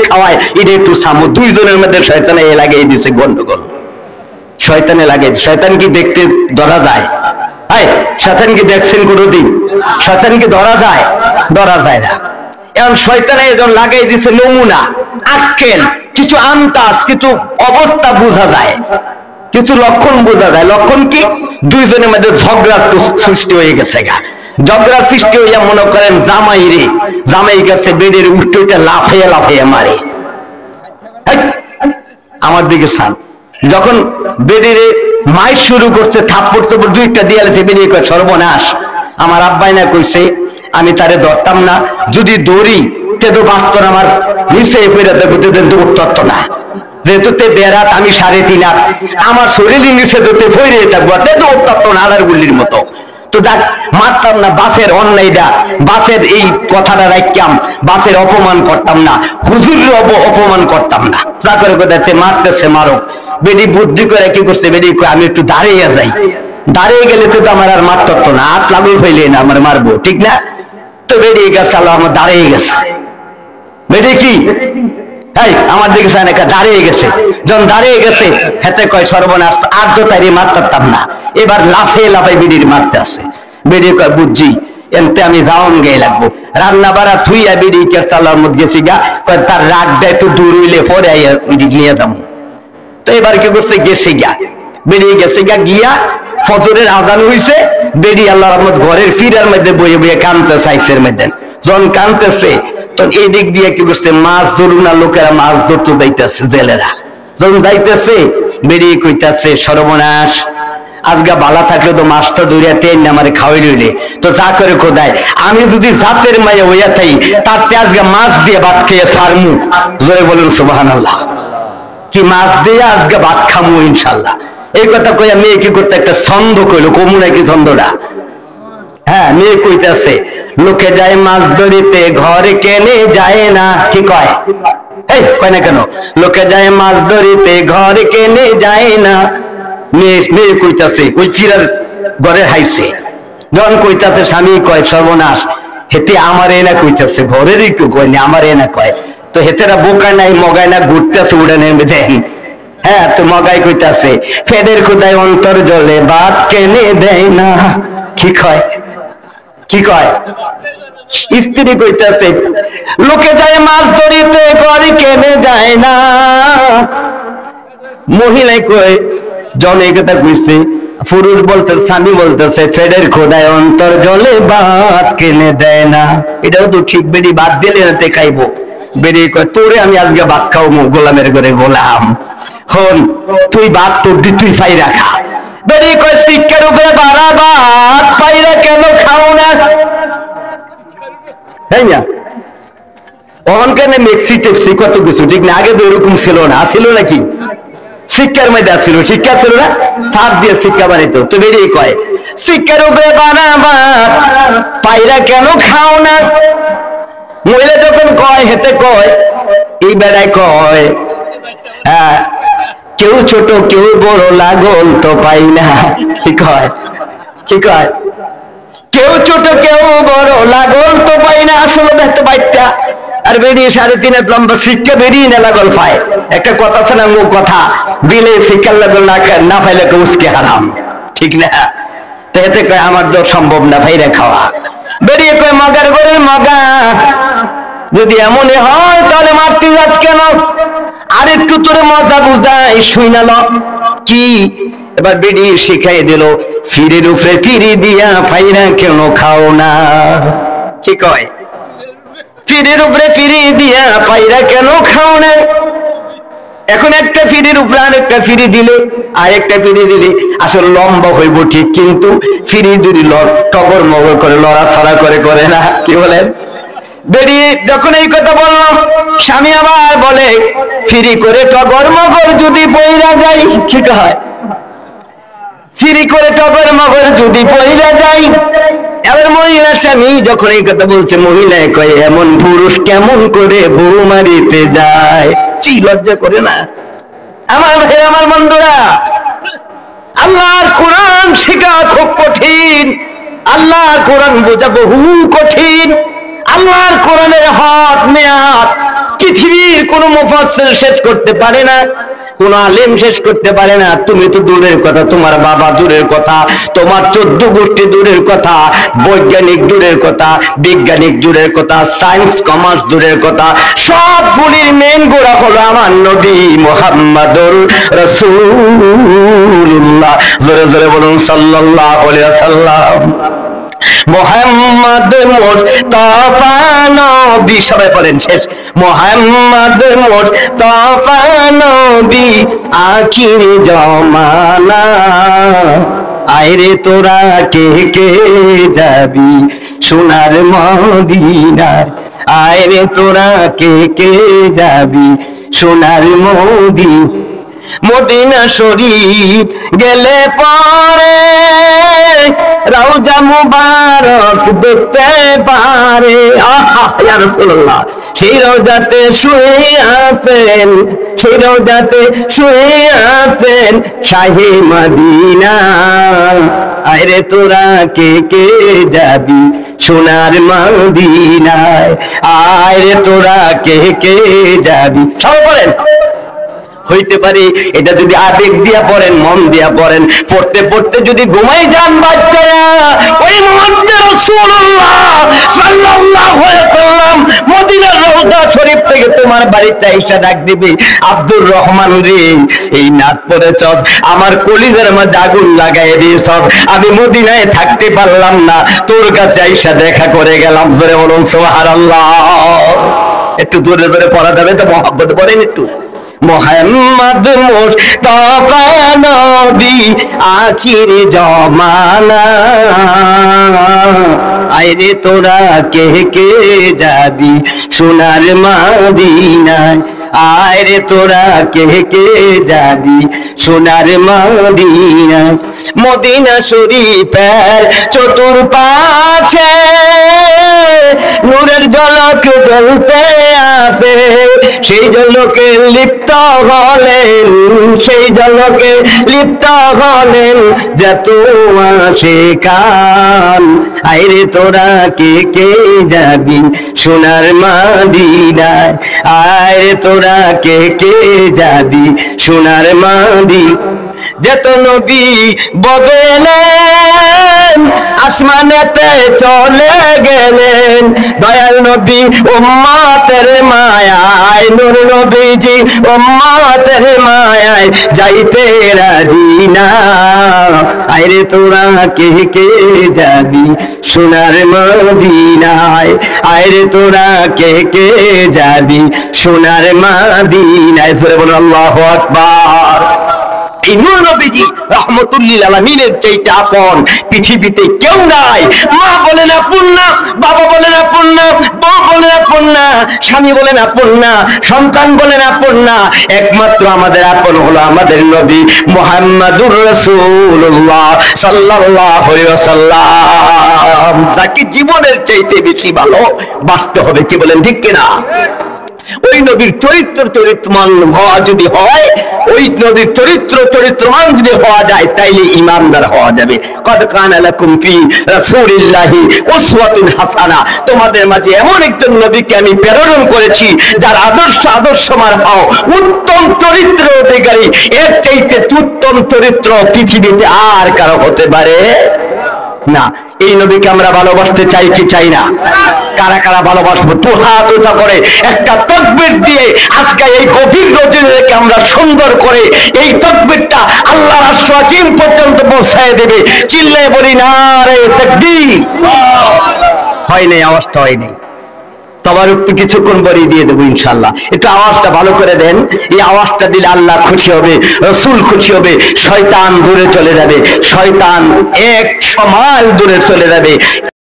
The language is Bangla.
খাওয়ায় এটা একটু সামো। দুইজনের মধ্যে শয়তানে লাগিয়ে দিছে গন্ডগোল। শয়তানে লাগে। শয়তান কি দেখতে ধরা যায়? শয়তান কি দেখছেন কোনদিন? শয়তান কি ধরা যায়? ধরা যায় না। এখন শয়তানে একজন লাগাই দিচ্ছে নমুনা, আক্কেল, কিছু আন্তাজ, কিছু অবস্থা বোঝা যায়, কিছু লক্ষণ বোঝা যায়। লক্ষণ কি? দুইজনের মধ্যে ঝগড়া সৃষ্টি হয়ে গেছে গা। ঝগড়া সৃষ্টি হইয়া মনে করেন জামাই গেছে বেডের উঠতে উঠে লাফাইয়া লাফাইয়া মারে। আমার দিকে সান যখন বেডিরে মাই শুরু করছে থাপ্পড় থাপ্পড় দুইটা দিয়ালেছে, বেরিয়ে কয় সর্বনাশ, আমার আব্বাই না কইছে আমি তারে ধরতাম না, যদি দৌড়ি তে তো বাঁচত না, আমার নিচে ফেরা দেখো দৌড়ত না, যেহেতু তে বেড়াত আমি 3.5 হাত, আমার শরীরের নিচে তো ফইরে থাকবো, তে দৌড়ত না আদার গুল্লির মতো। তো যাক মারতাম না, বাপের অন্যায়টা, বাপের এই কথাটা রাখতাম, বাপের অপমান করতাম না, হুজুরের অপমান করতাম না। যা করে কোথাতে মারতেছে মারক। বেডি বুদ্ধি করে কি করছে, বেডি আমি একটু দাঁড়িয়ে যাই, দাঁড়িয়ে গেলে তো আমার আর মারত না, হাত লাগু ফেলে না আমার মারবো, ঠিক না? তো বেরিয়ে গেছে, আল্লাহ আমার দাঁড়িয়ে গেছে। বেডি কি আমার দিকে দাঁড়িয়ে গেছে, যখন দাঁড়িয়ে গেছে হেতে কয় সর্বনাশ, আর তো তাই মারতাম না, এবার লাফে লাফাই বেডির মারতে আসে। বেডি কয় বুঝছি এনতে আমি রাউন গিয়ে লাগবো, রান্না বাড়া থুইয়া বেডি কেসালার মধ্যে গেছি গা, কয় তার রাগটা একটু দূর হইলে পরে নিয়ে যাবো। তো এবার কি করছে, গেছে গা, বেরিয়ে গেছে গা, গিয়া ফজরের আজান হইছে, বেডি আল্লাহর রহমত ঘরের ফিরার মধ্যে বইয়ে বইয়ে কানতেছে, আইসের মধ্যে যখন কানতেছে তখন এই দিক দিয়ে কি করছে, মাছ ধরুন না লোকেরা মাছ ধরতে যাইতেছে, জেলেরা যখন যাইতেছে বেরিয়ে কইতাছে সর্বনাশ, আজকে বালা থাকলে তো মাছটা ধরিয়া তেল আমারে খাওয়াই রইলে, তো যা করে খোদায় আমি যদি জাতের মায়ে হইয়া থাই তারতে আজকে মাছ দিয়ে ভাত খেয়ে সারমু। জোরে বলুন সুবহানাল্লাহ। কি মাছ দিয়ে আজকে ভাত খামু ইনশাল্লাহ। এই কথা কইয়া মেয়ে কি করতে একটা ছন্দ কইলো, কমু নাকি ছন্দটা? হ্যাঁ, মেয়ে কইতেছে লোকে যায় মাছ ধরিতে ঘরে কেনে যায় না, কি কয়? এই কয় না কেন? লোকে যায় মাছ ধরিতে ঘরে কেনে যায় না। মেয়ে কইতাছে ওই ফিরার ঘরে হাইছে, যখন কইতাছে স্বামী কয় সর্বনাশ, হেতে আমার এনা কইতাছে, ঘরেরই কেউ কয় না, আমার এনা কয়। তো হেতেরা বোকা নাই মগায় না ঘুরতেছে উড়ে নেমে দেন। হ্যাঁ, তো মগাই কইতাছে ফেদের খোদায় অন্তর জলে ভাত কেনে দেয় না, কি কয়? কি কয়? স্ত্রী কইতাছে লোকে যায় মাছ ধরিতে ঘরে কেনে যায় না। মহিলাই কয় জলে কথা কইছে, পুরুষ বলতে স্বামী বলতেছে ফেদের খোদায় অন্তর জলে ভাত কেনে দেয় না। এটাও তো ঠিক, বেরি ভাত দিলে রাতে খাইবো। বেরিয়ে কয় তোরে আমি আজকে ভাত খাওয়াবো, গোলামের ঘরে গোলাম হন, তুই ভাত তোর দি তুই পাই রাখা। বেরিয়ে কয় শিক্ষার উপরে বাড়া ভাত পাইরা কেন খাও না? তাই না? অহংকার মেক্সি টেক্সি কত কিছু, ঠিক না? আগে তো এরকম ছিল না, ছিল নাকি? শিক্ষার মধ্যে ছিল, শিক্ষা ছিল না, ফাঁক দিয়ে শিক্ষা বানিত। তো বেরিয়ে কয় শিক্ষার উপরে বাড়া ভাত পাইরা কেন খাও না? মহিলা যখন কয় হেতে কয়, এই বেড়ায় কয় হ্যাঁ, কেউ ছোট কেউ বড় লাগল তো পাই না, কি কয়? কি কয়? কেউ ছোট কেউ বড় লাগল তো পাই না। আসলে দেখতে পাইটা আর বেরিয়ে 3.5 হাত লম্বা শিক্ষা বেরিয়ে না লাগল পায়। একটা কথা আছে না, মুখ কথা, বিলে শিক্ষার লাগল না পাইলে কেউ উসকে হারাম, ঠিক না? তো এতে কয় আমার তো সম্ভব না ভাইরা খাওয়া। বেরিয়ে কয় মগার ঘরের মগা, যদি এমনই হয় তাহলে মারতে যাচ্ছ কেন? আর একটু তোরে মজা বুঝাই শুই না কি? এবার বেডি শিখাই দিল ফিরের উপরে ফিরি দিয়া ফাইরা কেন খাও না, কি কয়? ফিরের উপরে ফিরি দিয়া ফাইরা কেন খাও না? এখন একটা ফিরির উপরে আরেকটা ফিরি দিলে, আরেকটা ফিরি দিলে আসলে লম্বা হইব ঠিক, কিন্তু ফিরি যদি টগর মগর করে লড়াছড়া করে না, কি বলেন? বেরিয়ে যখন এই কথা বললাম, স্বামী আবার বলে ফিরি করে টগর মগর যদি পইরা যাই, কি হয়? ফিরি করে টগর মগর যদি পইরা যাই। এবার মহিলা স্বামী যখন এই কথা বলছে, মহিলায় কয় এমন পুরুষ কেমন করে বউ মারিতে যায়? চি লজ্জা করে না? আমার ভাই, আমার বন্ধুরা, আল্লাহর কোরআন শেখা খুব কঠিন, আল্লাহর কোরআন বোঝা বহু কঠিন। আল্লাহর কোরআনের হক মেয়াদ পৃথিবীর কোন মুফাসসির শেষ করতে পারে না, কোন আলেম শেষ করতে পারে না। তুমি তো দূরের কথা, তোমার বাবা দূরের কথা, তোমার 14 গোষ্ঠী দূরের কথা, বৈজ্ঞানিক দূরের কথা, বিজ্ঞানিক দূরের কথা, সায়েন্স কমার্স দূরের কথা, সবগুলির মেন গোড়া হলো আমার নবী মুহাম্মদুর রাসূলুল্লাহ। জোরে জোরে বলুন সাল্লাল্লাহু আলাইহি ওয়াসাল্লাম। মুহাম্মদ মুস্তাফা নবী, সবাই পড়েন শেষ। মুহাম্মদ মুস্তাফা নবী আখির জামানা, আইরে তোরা কে কে যাবি সোনার মদিনায়, আইরে তোরা কে কে যাবি সোনার মদিনা শরীফ গেলে পরে রওজা মুবারক দেখতে পারে। আহা ইয়া রাসূলুল্লাহ, সেই রওজাতে শুয়ে আছেন, সেই রওজাতে শুয়ে আছেন শাহে মদিনা, আরে তোরা কে কে যাবি সোনার মদিনায়, আরে তোরা কে কে যাবি। সবাই বলেন। হইতে পারে এটা যদি আবেগ দিয়া পড়েন, মন দিয়া পড়েন, পড়তে পড়তে যদি ঘুমাই যান বাচ্চারা, ওই মুহাম্মদ রাসূলুল্লাহ সাল্লাল্লাহু আলাইহি ওয়াসাল্লাম মদিনার রওজা শরীফ থেকে তোমার বাড়িতে এসে ডাক দিবে, আব্দুর রহমান রে, এই নাত পড়েছস, আমার কলিজার মাঝে আগুন লাগাই দিয়েছস, আমি মদিনায় থাকতে পারলাম না, তোর কাছে আইসা দেখা করে গেলাম। জোরে বলুন সুবহানাল্লাহ। একটু জোরে জোরে পড়া যাবে তো? মহব্বত পড়েন একটু। মুহাম্মদ মুস্তাফা নবী আখির জামানা, আইরে তোরা কে কে যাবি সোনার মদিনায়, আইরে তোরা কে কে যাবি সোনার মদিনায়। মদিনা শরীফের চতুর্পাশে নূরের ঝলক জ্বলতে আছে, সেই ঝলকে লিপ্ত হলেন, সেই ঝলকে লিপ্ত হলেন যত আশিকান, আইরে তোরা কে কে যাবি সোনার মদিনায়, আইরে তোরা কে কে যাবি সোনার মদিনায়। যত নবী বদলেন আসমানেতে চলে গেলেন, দয়াল নবী উম্মতের মায়ায়, নূর নবীজি উম্মতের মায়ায় যাইতে রাজি না, আইরে তোরা কে কে যাবি সোনার মদিনায়, আইরে তোরা কে কে যাবি সোনার মদিনায়। জোরে বলুন আল্লাহু আকবার। এই নূর নবীজি রাহমাতুল লিল আলামিনের চাইতে আপন পৃথিবীতে কেউ নাই। মা বলেন আপন না, বাবা বলেন আপন না, বউ বলেন আপন না, স্বামী বলেন আপন না, সন্তান বলেন আপন না, একমাত্র আমাদের আপন হলো আমাদের নবী মুহাম্মদুর রাসূলুল্লাহ সাল্লাল্লাহু আলাইহি ওয়াসাল্লাম, যাকে জীবনের চাইতে বেশি ভালো বাঁচতে হবে। কি বলেন ঠিক কিনা? ওই নবীর চরিত্রমান হওয়া যদি হয়, ওই নবীর চরিত্রমান যদি হওয়া যায়, তাইলে ইমানদার হওয়া যাবে। কদ কানা লাকুম ফি রাসূলিল্লাহি উসওয়াতুন হাসানা, তোমাদের মাঝে এমন একজন নবীকে আমি প্রেরণ করেছি যার আদর্শমান হও, উত্তম চরিত্র অধিকারী। এর চাইতে উত্তম চরিত্র পৃথিবীতে আর কারো হতে পারে না। এই নবীকে আমরা ভালোবাসতে চাই কি চাই না? কারা কারা ভালোবাসবো? তো হাত উঁচা করে একটা তাকবীর দিয়ে আজকে এই গভীর রজনীকে আমরা সুন্দর করে এই তাকবীরটা আল্লাহর আরশ আজিম পর্যন্ত পৌঁছায় দেবে। চিল্লায় বলি নারে তাকবীর। হয় নাই, আওয়াজটা হয় নাই। তোমার একটু কিছুক্ষণ পরে দিয়ে দেবো ইনশাআল্লাহ। একটু আওয়াজটা ভালো করে দেন। এই আওয়াজটা দিলে আল্লাহ খুশি হবে, রাসূল খুশি হবে, শয়তান দূরে চলে যাবে, শয়তান 100 মাইল দূরে চলে যাবে।